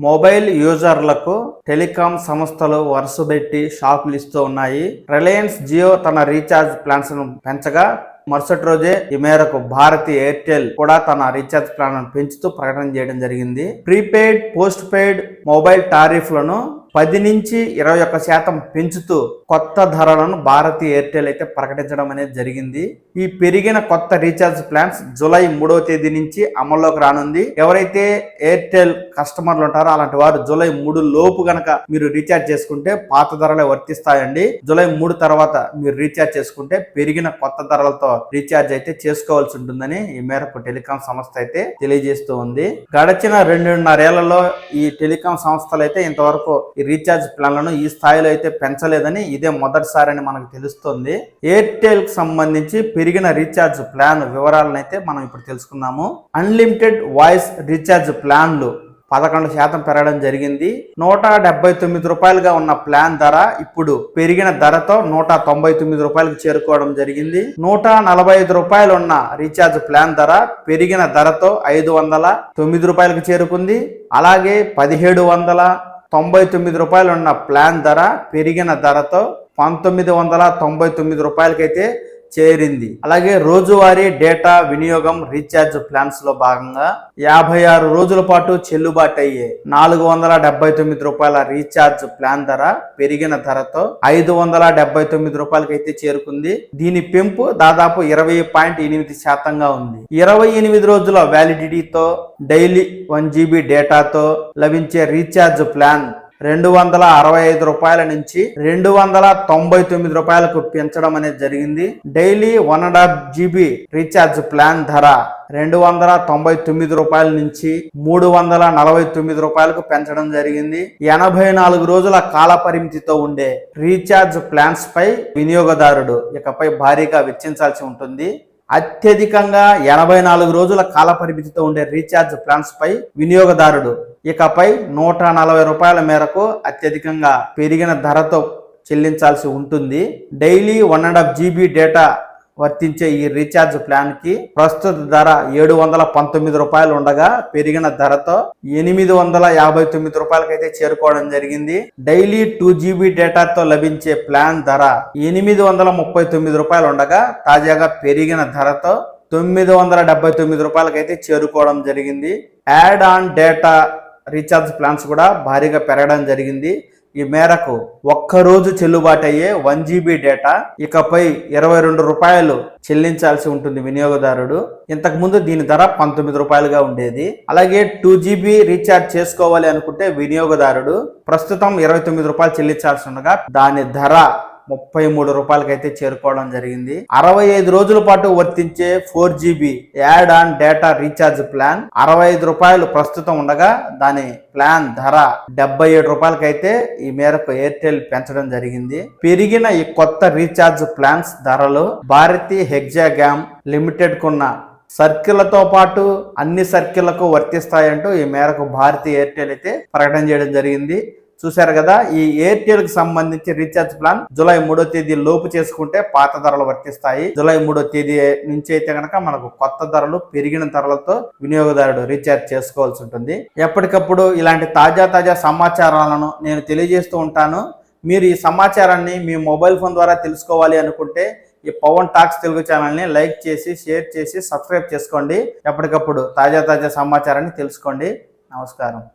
Mobile యూజర్లకు telecom సంస్థలు వరుసపెట్టి షాకులు ఇస్తూ ఉన్నాయి. రిలయన్స్ జియో తన రీఛార్జ్ ప్లాన్స్ ను పెంచగా మరుసటి రోజే ఈ మేరకు భారతీ ఎయిర్టెల్ కూడా తన రీఛార్జ్ ప్లాన్ పెంచుతూ ప్రకటన చేయడం జరిగింది. ప్రీపెయిడ్, పోస్ట్ పెయిడ్ మొబైల్ టారిఫ్లను 10 నుంచి 21% పెంచుతూ కొత్త ధరలను భారతీ ఎయిర్టెల్ అయితే ప్రకటించడం అనేది జరిగింది. ఈ పెరిగిన కొత్త రీఛార్జ్ ప్లాన్స్ జూలై 3వ తేదీ నుంచి అమల్లోకి రానుంది. ఎవరైతే ఎయిర్టెల్ కస్టమర్లు ఉంటారో అలాంటి వారు జూలై 3 లోపు గనక మీరు రీఛార్జ్ చేసుకుంటే పాత ధరలే వర్తిస్తాయండి. జూలై 3 తర్వాత మీరు రీఛార్జ్ చేసుకుంటే పెరిగిన కొత్త ధరలతో రీఛార్జ్ అయితే చేసుకోవాల్సి ఉంటుందని ఈ మేరకు టెలికాం సంస్థ అయితే తెలియజేస్తూ ఉంది. గడిచిన 2.5 ఏళ్లలో ఈ టెలికాం సంస్థలు అయితే ఇంతవరకు ఈ రీఛార్జ్ ప్లాన్లను ఈ స్థాయిలో అయితే పెంచలేదని ఇదే మొదటిసారి అని మనకు తెలుస్తుంది. ఎయిర్టెల్ కి సంబంధించి పెరిగిన రీఛార్జ్ ప్లాన్ వివరాలను అయితే మనం ఇప్పుడు తెలుసుకుందాము. అన్లిమిటెడ్ వాయిస్ రీఛార్జ్ ప్లాన్లు 11% పెరగడం జరిగింది. 179 రూపాయలుగా ఉన్న ప్లాన్ ధర ఇప్పుడు పెరిగిన ధరతో 199 రూపాయలకు చేరుకోవడం జరిగింది. 145 రూపాయలు ఉన్న రీఛార్జ్ ప్లాన్ ధర పెరిగిన ధరతో 509 రూపాయలకు చేరుకుంది. అలాగే 1799 రూపాయలు ఉన్న ప్లాన్ ధర పెరిగిన ధరతో 1999 రూపాయలకైతే చేరింది. అలాగే రోజువారీ డేటా వినియోగం రీఛార్జ్ ప్లాన్స్ లో భాగంగా 56 రోజుల పాటు చెల్లుబాటు అయ్యే 479 రూపాయల రీఛార్జ్ ప్లాన్ ధర పెరిగిన ధరతో 579 రూపాయలకైతే చేరుకుంది. దీని పెంపు దాదాపు 20.8% ఉంది. 28 రోజుల వ్యాలిడిటీతో డైలీ 1 GB డేటాతో లభించే రీఛార్జ్ ప్లాన్ 265 రూపాయల నుంచి 299 రూపాయలకు పెంచడం అనేది జరిగింది. డైలీ 1.5 GB రీఛార్జ్ ప్లాన్ ధర 299 రూపాయల నుంచి 349 రూపాయలకు పెంచడం జరిగింది. 84 రోజుల కాల పరిమితితో ఉండే రీఛార్జ్ ప్లాన్స్ పై వినియోగదారుడు ఇకపై భారీగా వెచ్చించాల్సి ఉంటుంది. అత్యధికంగా 84 రోజుల కాల పరిమితితో ఉండే రీఛార్జ్ ప్లాన్స్ పై వినియోగదారుడు ఇకపై 140 రూపాయల మేరకు అత్యధికంగా పెరిగిన ధరతో చెల్లించాల్సి ఉంటుంది. డైలీ 1.5 GB డేటా వర్తించే ఈ రీఛార్జ్ ప్లాన్ కి ప్రస్తుత ధర 719 రూపాయలు ఉండగా పెరిగిన ధరతో 859 రూపాయలకైతే చేరుకోవడం జరిగింది. డైలీ 2 GB డేటాతో లభించే ప్లాన్ ధర 839 రూపాయలు ఉండగా తాజాగా పెరిగిన ధరతో 979 రూపాయలకైతే చేరుకోవడం జరిగింది. Add on data recharge plans కూడా భారీగా పెరగడం జరిగింది. ఈ మేరకు ఒక్కరోజు చెల్లుబాటు అయ్యే 1 GB డేటా ఇకపై 22 రూపాయలు చెల్లించాల్సి ఉంటుంది వినియోగదారుడు. ఇంతకు ముందు దీని ధర 19 రూపాయలుగా ఉండేది. అలాగే 2 GB రీఛార్జ్ చేసుకోవాలి అనుకుంటే వినియోగదారుడు ప్రస్తుతం 29 రూపాయలు చెల్లించాల్సి ఉండగా దాని ధర 33 రూపాయలకైతే చేరుకోవడం జరిగింది. 65 రోజుల పాటు వర్తించే 4 GB add on data recharge plan 65 రూపాయలు ప్రస్తుతం ఉండగా దాని ప్లాన్ ధర 77 రూపాయలకైతే ఈ మేరకు ఎయిర్టెల్ పెంచడం జరిగింది. పెరిగిన ఈ కొత్త రీఛార్జ్ ప్లాన్స్ ధరలు భారతీ హెగ్జాగ్రామ్ లిమిటెడ్ కున్న సర్కిళ్లతో పాటు అన్ని సర్కిళ్లకు వర్తిస్తాయంటూ ఈ మేరకు భారతీ ఎయిర్టెల్ అయితే ప్రకటన చేయడం జరిగింది. చూశారు కదా, ఈ ఎయిర్టెల్ కి సంబంధించి రీఛార్జ్ ప్లాన్ జూలై 3వ తేదీ లోపు చేసుకుంటే పాత ధరలు వర్తిస్తాయి. జూలై 3వ తేదీ నుంచి అయితే కనుక మనకు కొత్త ధరలు పెరిగిన ధరలతో వినియోగదారుడు రీఛార్జ్ చేసుకోవాల్సి ఉంటుంది. ఎప్పటికప్పుడు ఇలాంటి తాజా సమాచారాలను నేను తెలియజేస్తూ ఉంటాను. మీరు ఈ సమాచారాన్ని మీ మొబైల్ ఫోన్ ద్వారా తెలుసుకోవాలి అనుకుంటే ఈ పవన్ టాక్స్ తెలుగు ఛానల్ని లైక్ చేసి, షేర్ చేసి, సబ్స్క్రైబ్ చేసుకోండి. ఎప్పటికప్పుడు తాజా సమాచారాన్ని తెలుసుకోండి. నమస్కారం.